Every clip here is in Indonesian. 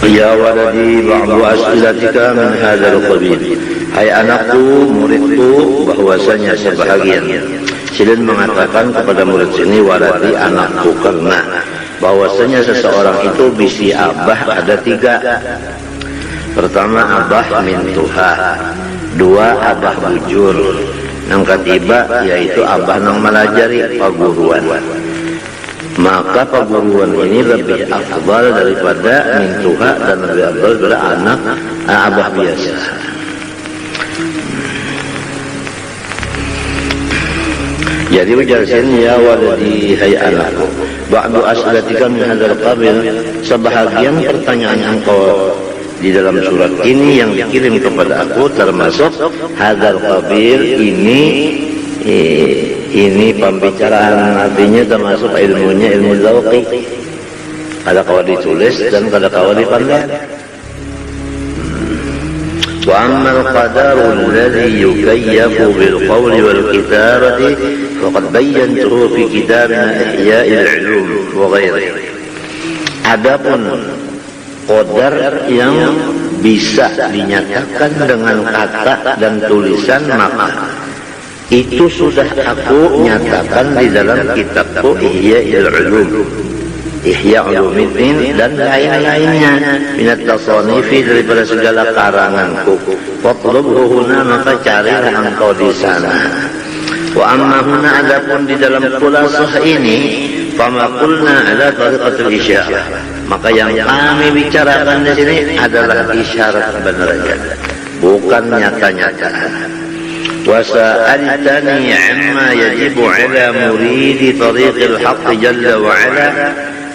Ya waladi ba'du as'ilatika min hadzal qabil. Hai anakku, muridku, bahwasanya sebahagian silin mengatakan kepada murid sini waladi anakku, karena bahwasanya seseorang itu bisi abah ada tiga. Pertama abah min tuha, dua abah bujur, yang ketiga yaitu abah nang melajari paguruan. Maka paguruan ini lebih afdal daripada mintuha dan lebih afdal daripada anak abah biasa. Jadi ujarkan ya waladi, hai anakku, ba'du as'alatika min hadzal qabil, sebahagian pertanyaan engkau di dalam surat ini yang dikirim kepada aku termasuk hadzal qabil ini pembicaraan, artinya termasuk ilmunya ilmu zauqi. Ada kau ditulis dan ada kau dipandang. Wa ammal qadarul ladzi yukayyafu bil qawli wal kitabati faqad bayyantuhu fi kitabina Ihya'il 'Ulum wa ghairihi. Adapun qadar yang bisa dinyatakan dengan kata dan tulisan, maka itu sudah aku nyatakan di dalam kitabku Ihya'il 'Ulum, Ihya' Ulumuddin, dan lain-lainnya minat tasanifi, daripada segala karanganku. Fatlubhu huna, maka carilah engkau di sana. Wa amma huna, adapun di dalam khulasah ini, fama qulna ala tariqatil isyarah, maka yang kami bicarakan di sini adalah isyarat benar, bukan nyata-nyata. وسألتني عما يجب على مريد طريق الحق جل وعلا.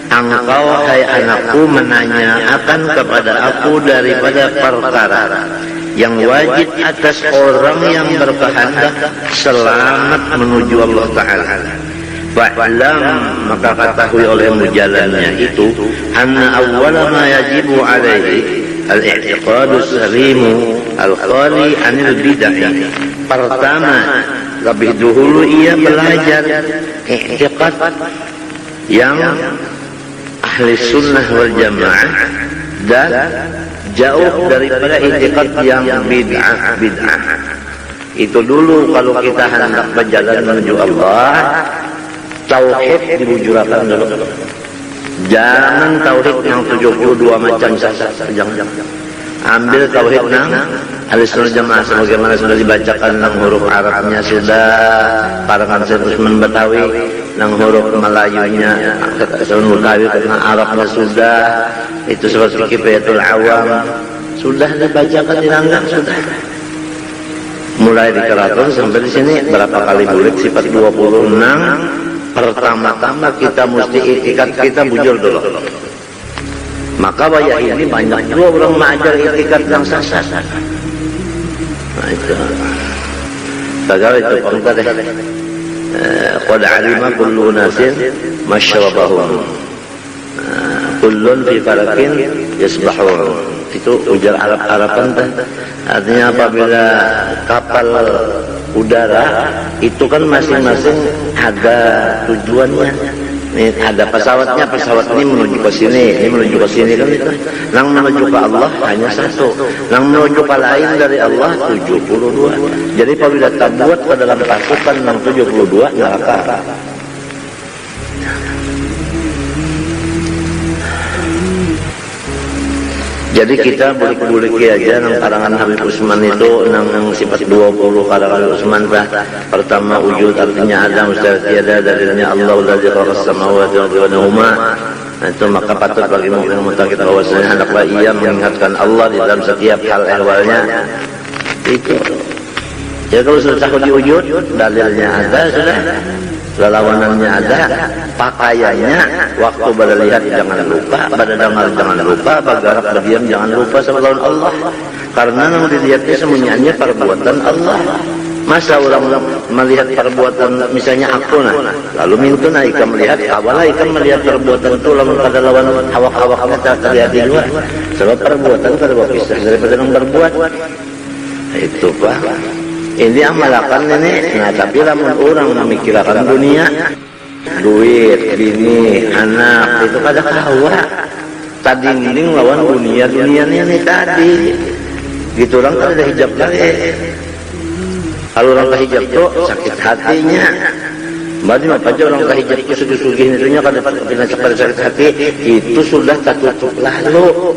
Engkau hai anakku menanyakan kepada aku daripada perkara yang wajib atas orang yang berkehendak selamat menuju Allah Ta'ala. Fa'lam, maka ketahui olehmu jalannya itu, anna awwala ma yajibu alaihi al-i'tiqadus salimu al-khali anil bid'ah. Pertama, lebih dahulu ia belajar i'tiqad yang ahli sunnah wal jamaah dan jauh daripada i'tiqad yang bid'ah. Itu dulu kalau kita hendak berjalan menuju Allah, tauhid dibujurakan dulu. Jangan tauhid yang 72 macam saja, jangan. Ambil tauhid nang Ahlussunnah Jamaah sebagaimana sudah dibacakan nang huruf Arabnya sudah, parangan Usman Betawi nang huruf Melayunya, Usman Betawi nang Arabnya sudah, itu seperti Kifayatul Awam sudah dibacakan di langgang sudah. Mulai di keraton sampai di sini berapa kali bulik sifat 26. Pertama-tama kita mesti i'tikad kita bujur dulu. Maka wayah ini banyak juga orang mengajar i'tikad yang sasar. Nah itu. Segala itu pangkat deh. Qad alima kullu nasin masyrabahum. Kullun fi falakin yasbahun. Itu ujar Arab-Araban teh. Artinya apabila kapal udara itu kan masing-masing ada tujuannya. Ini ada pesawatnya, pesawat ini menuju ke sini, ini menuju ke sini kan itu. Yang menuju ke Allah hanya satu, yang menuju ke lain dari Allah 72. Jadi apabila terbuat ke dalam pasukan yang 72 neraka. Jadi kita bulik-buliki aja nang karangan Habib Usman itu nang sifat 20 karangan Usman bah. Pertama wujud artinya ada, mustahil tiada, dalilnya Allah alladzi khalaqas samawati wal arda huma. Itu maka patut bagi mukmin muttaqin bahwasanya hendaklah ia mengingatkan Allah di dalam setiap hal ehwalnya. Itu. Ya kalau sudah wujud, dalilnya ada sudah. Lelawanannya ada, pakaiannya waktu pada lihat jangan lupa, pada dengar jangan lupa, bergerak berdiam jangan lupa sama lawan Allah. Karena yang dilihatnya semuanya perbuatan Allah. Masa orang melihat perbuatan misalnya aku lalu mintuna ikan melihat, awalah ikan melihat perbuatan itu lalu pada lawan awak-awaknya tak terlihat di luar. Sebab perbuatan pada berpisah daripada yang berbuat. Itu Pak. Ini amalakan ini, nah tapi lamun orang memikirkan dunia, duit, bini, anak, itu kada kawa. tadinding lawan dunia ini tadi. Gitu orang kan ada hijab lagi. Kalau orang hijab tuh sakit hatinya. Berarti apa aja orang hijab itu sugih-sugih itunya kada sakit hati itu sudah tertutup lalu.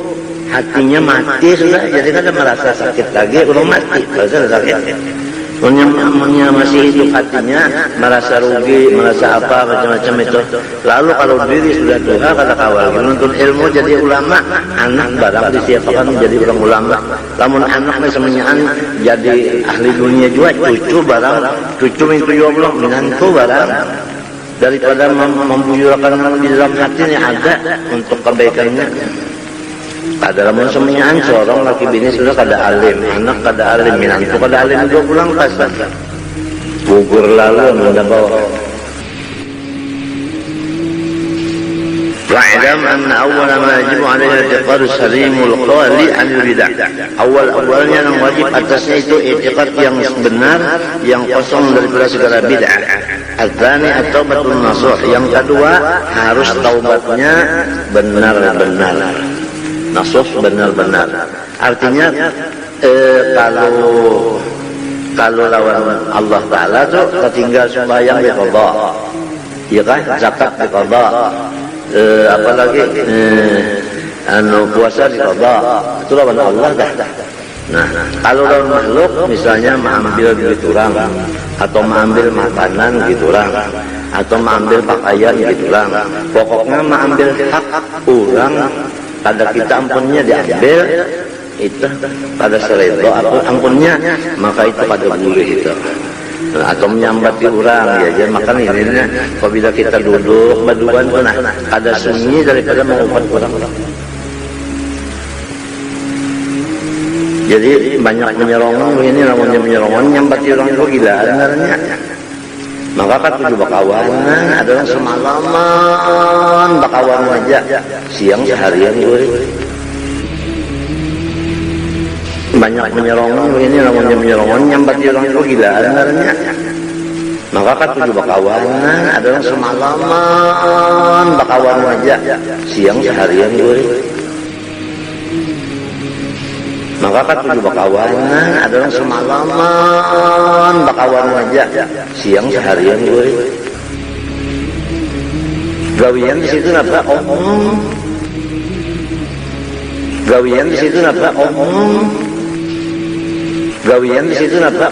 Hatinya mati sudah, jadi kan merasa sakit lagi, belum mati, merasa sakit. Punya masih hidup hatinya, merasa rugi, merasa apa macam-macam itu. Lalu kalau diri sudah tua, kata kawal, menuntut ilmu jadi ulama, anak barang disiapkan menjadi orang ulama. Lamun anak semuanya jadi ahli dunia juga, cucu barang, cucu itu juga belum menantu barang. Daripada membuyurkan di dalam hatinya ada untuk kebaikannya. Ada lamun semuanya seorang laki bini sudah kada alim, anak kada alim, minantu kada alim juga pulang pasar. Gugur lalu mendapat. Wa'lam anna awwala ma yajibu 'alaiha i'tiqadu salimul qawli 'anil bid'ah. Awalnya yang wajib atasnya itu i'tiqad yang benar, yang kosong daripada segala bid'ah. Adzani at-taubatul nasuh. Yang kedua harus taubatnya benar-benar. Nasuh benar-benar. Artinya kalau lawan Allah Ta'ala tuh ketinggal sembahyang di qadha. Iya kan? Zakat di qadha. Apalagi puasa di qadha. Itu lawan Allah dah. Nah, kalau lawan makhluk misalnya mengambil duit orang atau mengambil makanan gitu orang atau mengambil pakaian gitu orang. Pokoknya mengambil hak orang pada kita ampunnya diambil itu pada seredo ampunnya maka itu pada boleh itu. Nah, atau menyambati orang ya makan ini apabila kita duduk baduan pun ada sunyi daripada mengupat orang. Jadi banyak menyerongong ini namanya menyerongong nyambati orang itu gila sebenarnya. Maka kan tujuh bakawanan adalah semalaman bakawan aja siang seharian gue banyak menyerongong ini namanya menyerongong nyambati orang itu gila sebenarnya. Maka kan tujuh bakawanan adalah semalaman bakawan aja siang seharian gue maka kan tujuh bakawanan adalah semalaman bakawan aja siang seharian gue gawian di situ apa gawian di situ apa gawian di situ apa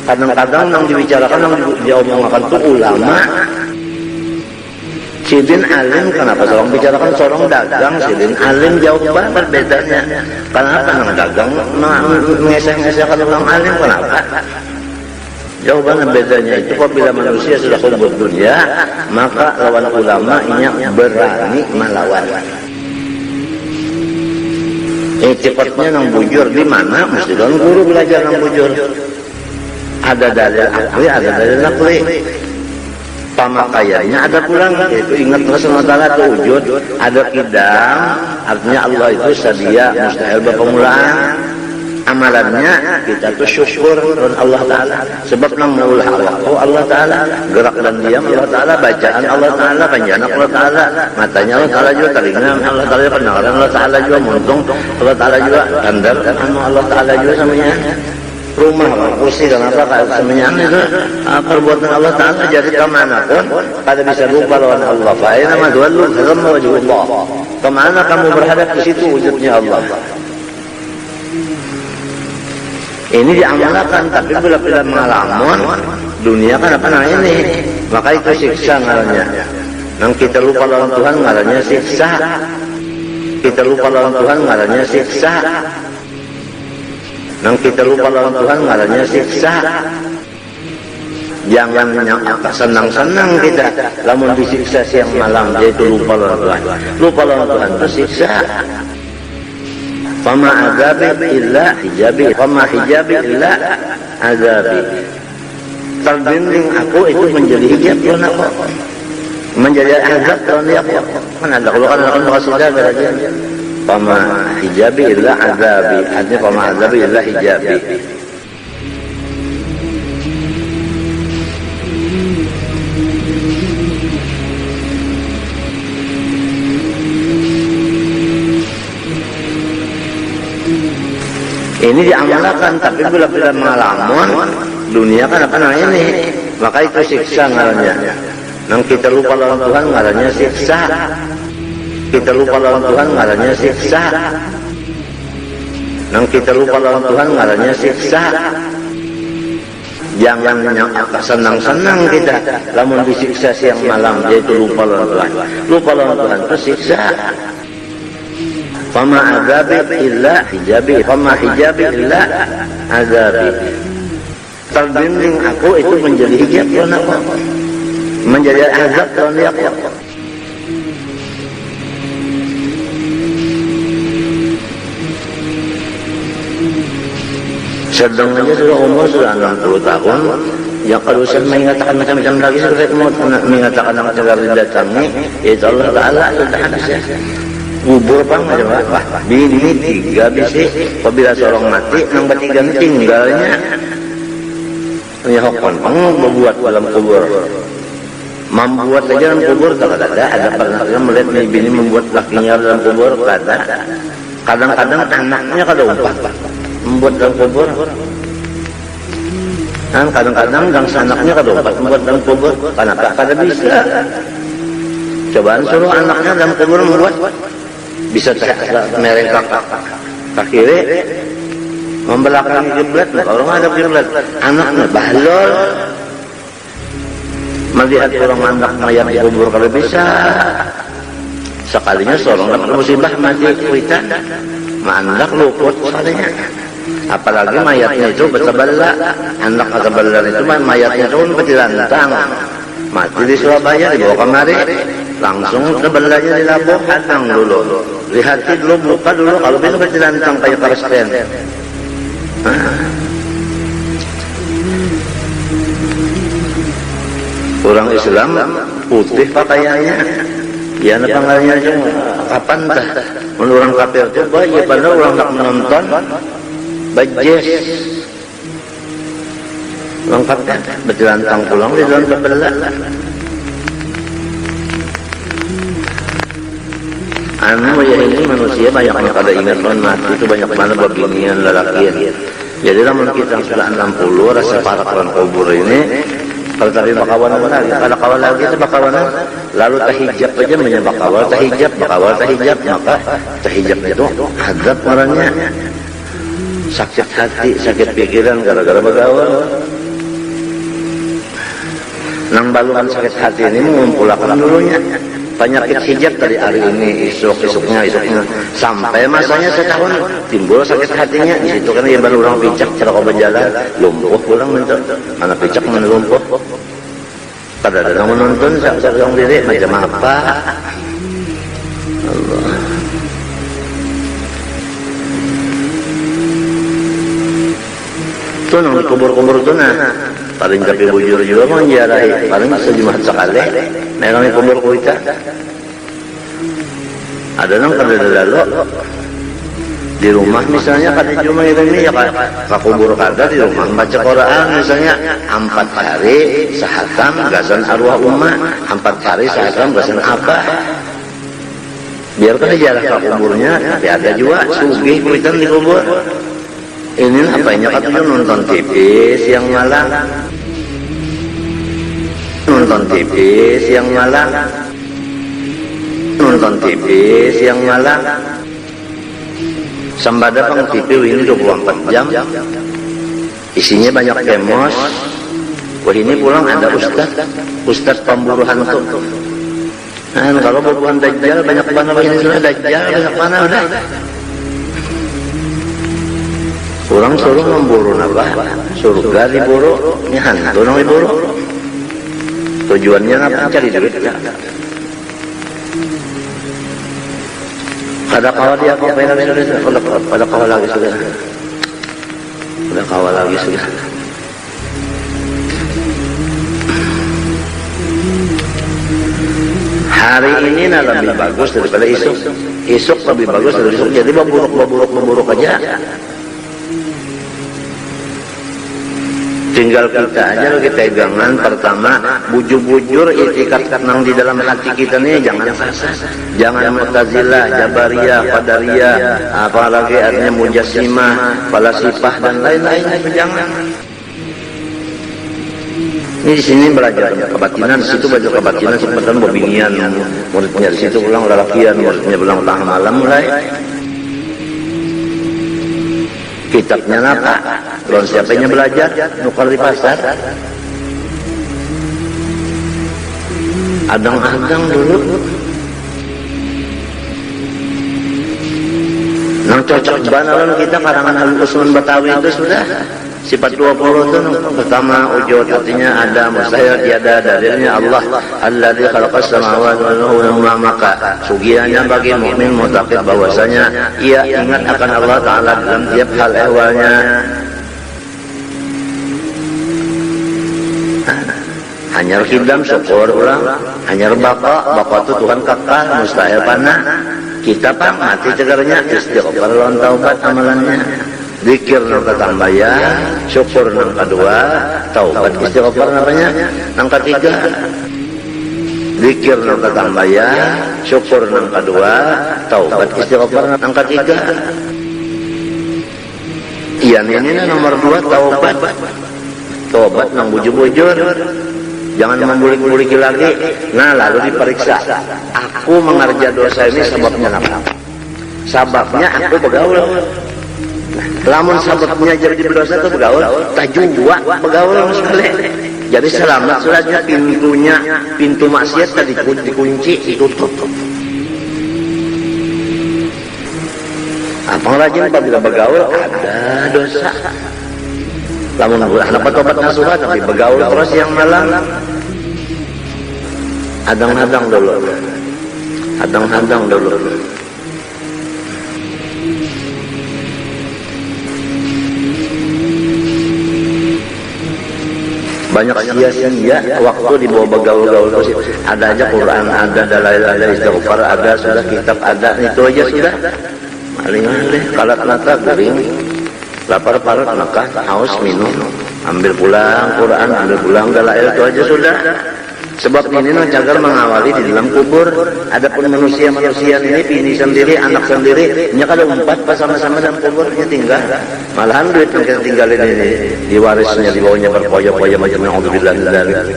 kadang-kadang yang dibicarakan yang diomongkan tuh ulama. Sidin alim kenapa seorang bicarakan seorang dagang, sidin alim jauh banget bedanya. Kenapa orang dagang mengesah-ngesahkan orang alim kenapa? Jauh banget bedanya. Itu apabila manusia sudah kubur dunia, maka lawan ulama ini berani melawan. Cepatnya nang bujur di mana? Mesti don guru belajar nang bujur. Ada dalil akli, ada dalil nakli. Pamakaiannya ada pulang, yaitu ingat Allah SWT wujud, ada kidam, artinya Allah itu sadia, mustahil berpemulaan. Amalannya kita tuh syukur dengan Allah Ta'ala, sebab nang maulah Allah Ta'ala, gerak dan diam Allah Ta'ala, bacaan Allah Ta'ala, panjang Allah Ta'ala, matanya Allah Ta'ala juga, telinga Allah Ta'ala, pendengaran Allah Ta'ala juga, muntung Allah Ta'ala juga, kandar Allah Ta'ala juga samanya. Rumah, kursi dan apa semuanya itu perbuatan Allah Ta'ala. Jadi kemana pun pada bisa lupa lawan Allah. Fa'ina ma tuwallu thamma wajhullah. Kemana kamu berhadap ke situ wujudnya Allah. Ini diamalkan, tapi bila mengalamun dunia kan apa namanya ini, maka itu siksa ngarannya. Nang kita lupa lawan Tuhan ngarannya siksa. Kita lupa lawan Tuhan ngarannya siksa. Nang kita lupa lawan Tuhan ngarannya siksa. Jangan senang-senang kita lamun disiksa siang malam, yaitu lupa lawan Tuhan. Lupa lawan Tuhan itu siksa. Fama azabi illa hijabi, fama hijabi illa azabi. Terdinding aku itu menjadi hijab tuan aku, menjadi azab tuan aku. Mana ada kalau kan kasih jaga aja. Fama hijabi illa azabi, artinya fama azabi illa hijabi. Ini diamalkan, tapi bila mengalamun dunia kan apa namanya ini, maka itu siksa ngarannya. Nang kita lupa lawan Tuhan ngarannya siksa. Kita lupa lawan Tuhan ngarannya siksa. Nang kita lupa lawan Tuhan ngarannya siksa. Jangan senang-senang kita lamun disiksa siang malam, yaitu lupa lawan Tuhan. Lupa lawan Tuhan itu siksa. Fama azabi illa hijabi, fama hijabi illa azabi. Terbimbing aku itu menjadi hijab lawan aku, menjadi azab lawan aku. Sedang aja sudah umur sudah 60 tahun. Yang kalau saya mengatakan macam-macam lagi, saya mau mengatakan yang segala datangi, itu Allah Ta'ala sudah habis ya. Kubur apa macam apa? Bini 3 bisi. Apabila seorang mati, yang bertiga tinggalnya. Ya hokon membuat dalam kubur. Membuat saja dalam kubur tak ada pernah melihat bini membuat lakinya dalam kubur tak ada. Kadang-kadang anaknya kada umpat membuat dalam kubur. Dan kadang-kadang gangsa anaknya kada umpat membuat dalam kubur. Kenapa kada bisa? Cobaan suruh anaknya dalam kubur membuat. Bisa merengkak ke kiri, membelakangi kiblat. Kalau ada kiblat, anaknya bahlol melihat orang anak mayat di kubur kalau bisa. Sekalinya seorang dapat musibah mati kuitan, anak luput sekalinya. Apalagi mayatnya itu bersebelah, anak bersebelah itu mayatnya itu bertilantang, mati di Surabaya dibawa kemari. Langsung sebelahnya dilabuh, hatang dulu. Lihati dulu, buka dulu. Kalau bisa bertilantang kayak karsten. Orang Islam putih pakaiannya. Ya, panggilnya aja. Kapan dah? Menurut orang kafir itu, ya pada orang tak menonton. Bajes. Lengkapnya bertilantang pulang di dalam sebelah. Anu ya ini manusia banyak kada ingat non mati itu banyak mana babinian lelakian. Jadi lamun kita sudah 60 rasa para orang kubur ini kalau tadi bakawan lagi, kalau kawan lagi itu bakawan lalu tahijab aja menyebab bakawal tahijab maka tahijab itu azab marahnya. Sakit hati, sakit pikiran gara-gara bagawal. Nang balungan sakit hati ini mengumpulkan dulunya. Penyakit hijab dari hari ini, esoknya, sampai masanya setahun timbul sakit hatinya. Di situ kan dia baru orang picak, cara kau berjalan, lumpuh pulang mentok. Anak picak mana lumpuh? Pada ada yang menonton, orang diri macam apa? Allah. Itu nang kubur-kubur itu nah. Paling tapi bujur juga menjarahi paling sejumat sekali memang kubur kuita ada nang kada lalu di rumah misalnya kada cuma ini ya ka kubur kada di rumah baca Quran misalnya 4 hari sahatam gasan arwah ummah 4 hari sahatam gasan apa biar kan jarak ke kuburnya tapi ada juga sugih kuitan di kubur. Ini apanya katanya nonton TV siang malam. Nonton TV siang malam. Nonton TV siang malam. Sambada pang TV ini 24 jam. Isinya banyak kemos. Wah ini pulang ada ustaz pemburuhan tuh. Nah, kalau pemburuhan dajjal banyak mana ini sudah dajjal banyak mana udah. Orang suruh memburu apa? Surga diburu, ini hantu nang diburu. Tujuannya apa? Cari duit. Ada kawal dia apa lagi sudah? Ada kawal lagi sudah. Ada kawal lagi sudah. Hari ini lebih bagus daripada esok. Esok lebih bagus daripada esok. Jadi memburuk aja. Tinggal kita aja lagi pegangan pertama, bujur-bujur itikad tenang di dalam hati kita nih, jangan sesat, jangan Mu'tazilah, Jabariyah, Qadariyah, apalagi artinya Mujassimah, Falasifah dan lain-lain, jangan. Ini di sini belajar kebatinan, di situ belajar kebatinan, sebentar bobinian, muridnya di situ pulang lalakian, muridnya pulang tengah malam mulai. Kitabnya apa? Lalu siapanya belajar? Nukar di pasar. Adang-adang dulu. Nang cocok banalan kita karangan Habib Usman Batawi itu sudah. Sifat 20 itu pertama wujud, artinya ada, mustahil tiada, dalilnya Allah alladzi khalaqas samawati wal arda, maka sugiannya bagi mukmin muttaqin bahwasanya ia ingat akan Allah Taala dalam tiap hal ehwalnya. Hanyar kidam syukur ulang, hanyar bapa itu Tuhan kekal mustahil panah. Kita pak mati cegarnya istighfar lawan taubat amalannya. Zikir nang ketambah ya, syukur nang kedua, taubat istighfar namanya nang ketiga. Zikir nang ketambah ya, syukur nang kedua, taubat istighfar nang ketiga. Iya ini nomor 2 taubat. Taubat nang bujur-bujur. Jangan membulik-buliki lagi. Nah, lalu diperiksa. Aku mengerja dosa ini sebabnya apa? Sababnya aku begaul. Lamun sababnya jadi berdosa itu begaul, tajwa begaul sekali. Jadi selamat suratnya pintu maksiat tadi dikunci, ditutup. Apa rajin apabila begaul ada dosa. Lamun dapat tobat nasuha tapi begaul terus yang malam. Hadang-hadang dulu. Hadang-hadang dulu. Banyak sia-sia waktu dibawa begaul-gaul terus. Ada aja Quran, ada dalil-dalil istighfar, ada sudah kitab, ada itu aja sudah. Malih-malih kalat-lata garing, lapar parut maka haus minum, ambil pulang Quran, ambil pulang dalil itu aja sudah. Sebab ini cagar mengawali di dalam kubur. Adapun manusia-manusia ini bini sendiri, anak sendiri, nya kalau 4 pas sama-sama dalam kuburnya tinggal. Malahan duit yang kita tinggalin ini diwarisnya, di bawahnya berpoyo-poyo macam yang alhamdulillah dari.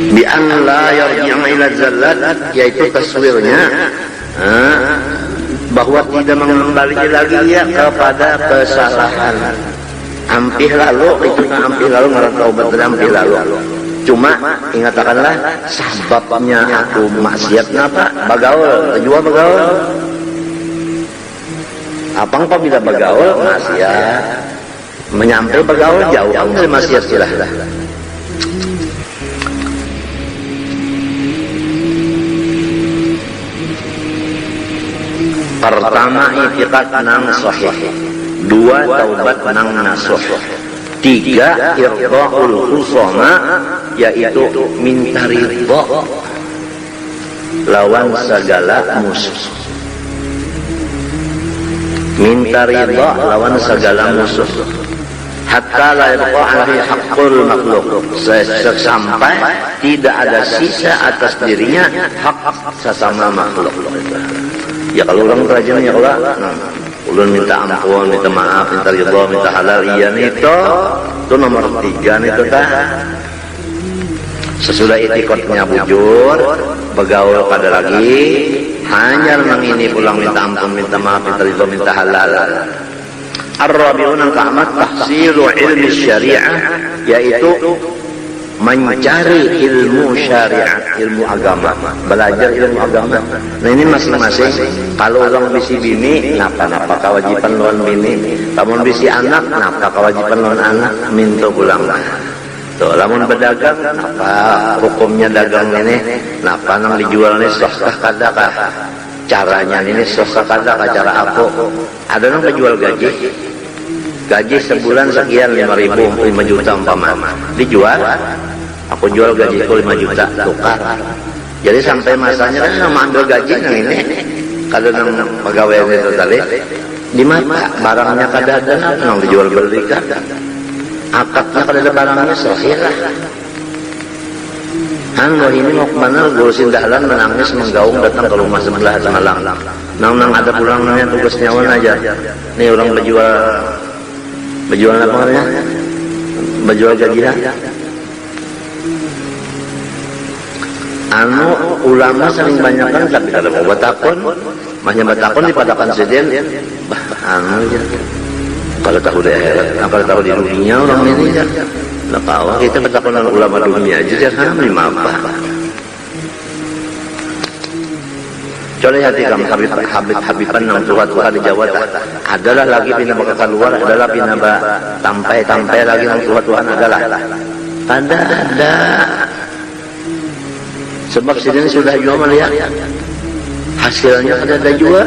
Bi'an la yarji'u ila zallat, yaitu taswirnya bahwa tidak mengembali lagi ya kepada kesalahan. Ampih lalu, itu ampih lalu ngarang taubat ampih lalu. Cuma ingatkanlah sebabnya aku maksiat napa? Bagaul, jua bagaul. Apang apabila bagaul maksiat, menyampai bagaul jauh dari maksiat silah. Pertama i'tiqad nang sahih, 2 taubat nang nasuh, 3 irda'ul khusama, yaitu minta ridha lawan segala musuh. Minta ridha lawan segala musuh. Hatta la yabqa alaihi haqqul makhluk, sampai tidak ada sisa atas dirinya hak sesama makhluk. Ya kalau orang rajin ya Allah, ulun minta ampun, minta maaf, minta ridha, minta halal, iya itu nomor 3 itu dah. Sesudah itikadnya bujur, begaul pada lagi, hanya mengini pulang minta ampun, minta maaf, minta ridha, minta halal. Ar-rabi'un yang keempat tahsilu ilmi syariah, yaitu mencari ilmu syariat, ilmu agama, belajar ilmu agama. Nah ini masing-masing. Kalau orang bisi bini, napa kewajiban lawan bini. Lamun bisi anak, napa kewajiban lawan anak. Minta pulang lah. Tuh, lamun berdagang, napa hukumnya dagang ini? Napa nang dijual ini sahkah kadakah? Caranya ini sahkah kadakah cara aku? Ada nang dijual gaji. Gaji sebulan sekian 5.000, 5 juta umpama. Dijual. aku jual gajiku 5 juta, tukar. Jadi sampai masanya kan mau ambil gaji yang ini, kalau nang pegawai itu tadi, di mata barangnya kada ada, nang dijual belikan, akadnya kada ada barangnya selesai. Wah ini mau kemana? Guru Sindalan menangis menggaung datang ke rumah sebelah semalam. Nang ada pulangnya tugas nyawan aja. Nih orang berjual apa namanya? Berjual gajian. Ulama sering banyak kan tapi kalau mau batakon, mahnya batakon dipadakan sedien. Kalau tahu di akhirat, kalau tahu di dunia orang ini ya. Nah, tahu kita batakon ulama dunia aja jangan lima apa. Coba hati kamu Habiban nang Tuhan di Jawa adalah lagi pina bakal keluar adalah pina tampai lagi nang Tuhan adalah ada sebab sidin sudah jual melihat hasilnya ada juga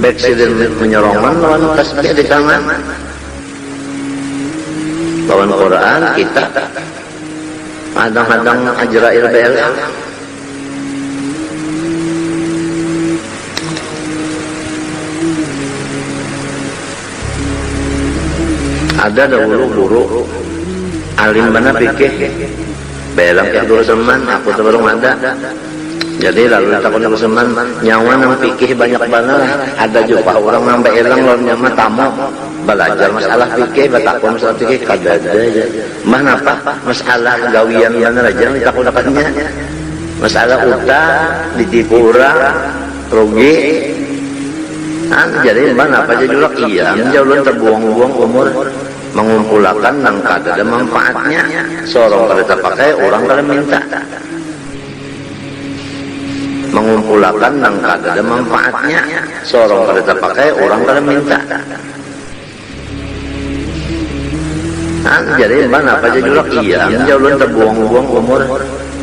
baik sidin menyerongan lawan tasbih di tangan lawan Quran kita kadang-kadang Ajrail BLA ada dahulu guru alim bana pikir belang kayak dulu seman aku terbarung ada jadi lalu takut aku seman nyawa nang pikir banyak banget ada juga orang nambah elang lalu nyama tamu belajar masalah pikir batakon masalah pikir kada ada aja mah napa masalah gawian bener aja takut dapatnya masalah utang ditipu orang rugi jadi mana apa aja julak iya menjauh terbuang-buang umur mengumpulkan nang kada ada manfaatnya seorang kada terpakai orang kada minta mengumpulkan nang kada ada manfaatnya seorang kada terpakai orang kada minta jadi mana apa aja julak iya menjauh terbuang-buang umur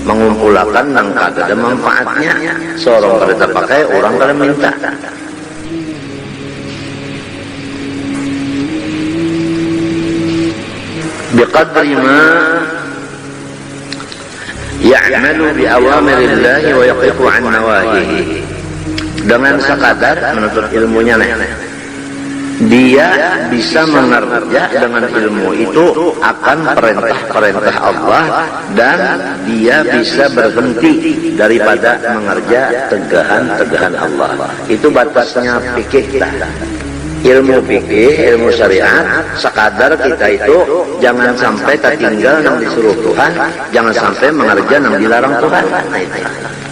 mengumpulkan nang kada ada manfaatnya seorang kada terpakai orang kada minta biqadri ma ya'malu bi awamirillahi wa yaqifu an nawahihi dengan sekadar menuntut ilmunya dia bisa mengerja dengan ilmu itu akan perintah-perintah Allah dan dia bisa berhenti daripada mengerja tegahan-tegahan Allah. Itu batasnya fikih kita. Ilmu fikih, ilmu syariat, sekadar kita itu jangan sampai tertinggal yang disuruh Tuhan, jangan sampai mengerja yang dilarang Tuhan.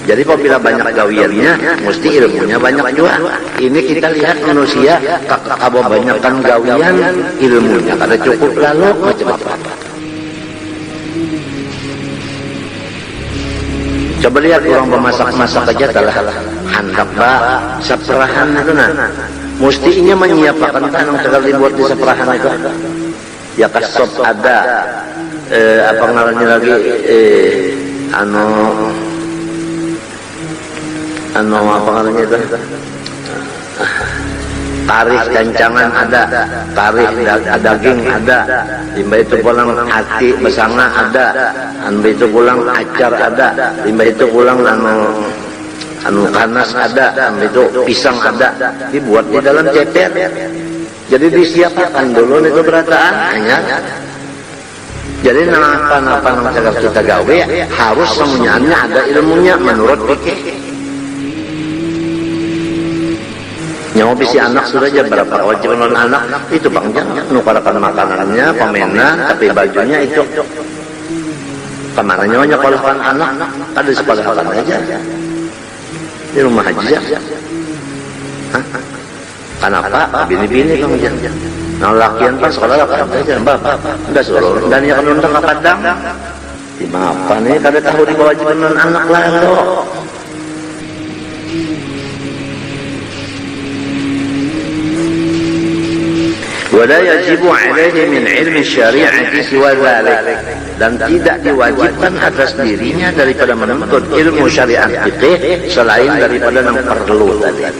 Jadi apabila banyak gawiannya, mesti ilmunya banyak juga. Ini kita lihat manusia, kalau banyakkan gawian, ilmunya kada cukup lalu macam apa. Coba lihat orang pemasak-masak aja telah handap seperahan itu mestinya menyiapkan tanang sekali dibuat di seperahan itu. Ya kasop ada, apa ngarannya lagi, apa ngarannya itu? Tarih kancangan ada, tarih daging ada, limbah itu pulang hati besanga ada, limbah itu pulang acar ada, limbah itu pulang kanas ada, itu pisang ada, dibuat di dalam ceper. Jadi disiapkan dulu itu berataan hanya. Jadi apa-apa yang kita gawe harus semuanya ada ilmunya menurut fikih. Nyawa bisi anak sudah aja berapa wajib non anak itu bang jangan nukarakan makanannya, pamenan, tapi bajunya itu. Kemana nyawanya kalau anak ada di sekolah aja. Di rumah haji ya. Kenapa? Bini-bini kamu jangan. Nah lakian pas sekolah lakian aja, bapak. Enggak suruh. Dan yang nonton ke kadang. Di apa nih? Kada tahu di bawah jibanan anak lalu. Wala yajibu alaihi min ilmi syari'ati siwa dzalik, dan tidak diwajibkan atas dirinya daripada menuntut ilmu syariat fikih selain daripada yang perlu tadi.